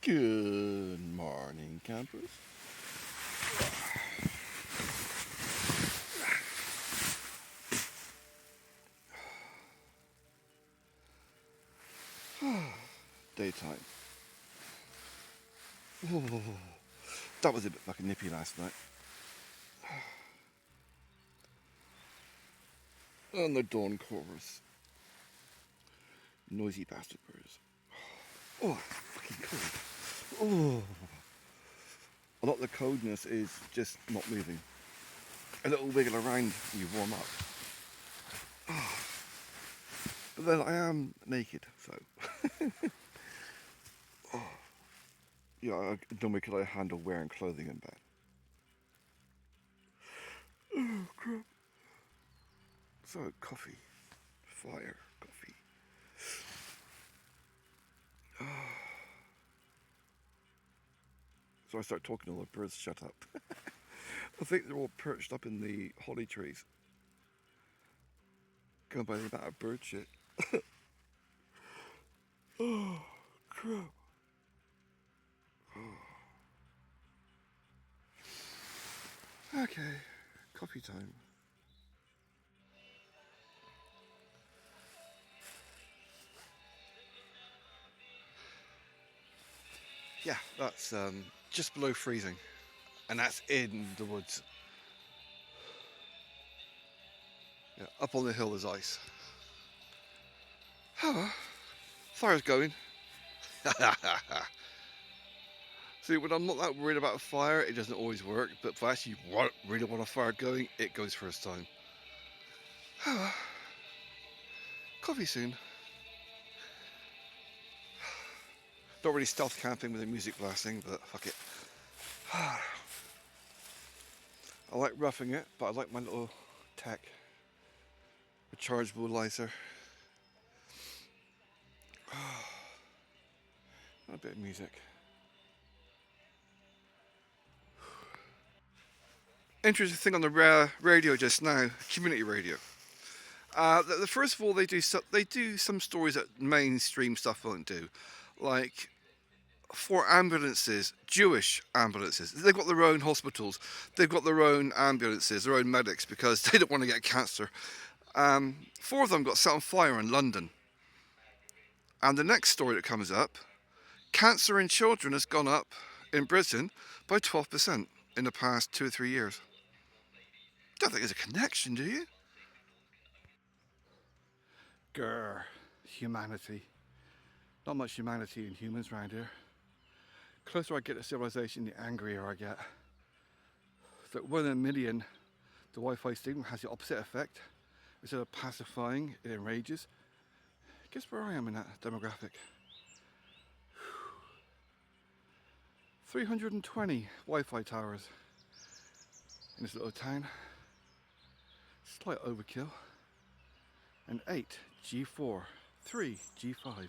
Good morning, campers. Daytime. Oh, that was a bit fucking nippy last night. And the dawn chorus. Noisy bastard birds. Oh, fucking cold. Oh. A lot of the coldness is just not moving. A little wiggle around and you warm up. Oh. But then I am naked, so. Oh. Yeah, I don't make it handle wearing clothing in bed. Oh, crap. So, coffee. Fire. Coffee. So I start talking, all the birds shut up. I think they're all perched up in the holly trees. Going by the amount of bird shit. Oh, crap. Oh. Okay, coffee time. Yeah, that's just below freezing. And that's in the woods. Yeah, up on the hill there's ice. Fire's going. See, when I'm not that worried about fire, it doesn't always work. But if I actually really want a fire going, it goes first time. Coffee soon. Not really stealth camping with the music blasting, but fuck it. I like roughing it, but I like my little tech. Rechargeable lighter. A bit of music. Interesting thing on the radio just now, community radio. The first of all, they do some stories that mainstream stuff won't do, like for ambulances, Jewish ambulances. They've got their own hospitals, they've got their own ambulances, their own medics because they don't want to get cancer. 4 of them got set on fire in London. And the next story that comes up, cancer in children has gone up in Britain by 12% in the past 2 or 3 years. Don't think there's a connection, do you? Grr, humanity. Not much humanity in humans around here. Closer I get to civilization, the angrier I get. So 1 in a million, the Wi-Fi signal has the opposite effect. Instead of pacifying, it enrages. Guess where I am in that demographic? 320 Wi-Fi towers in this little town. Slight overkill. And 8 G4, 3 G5.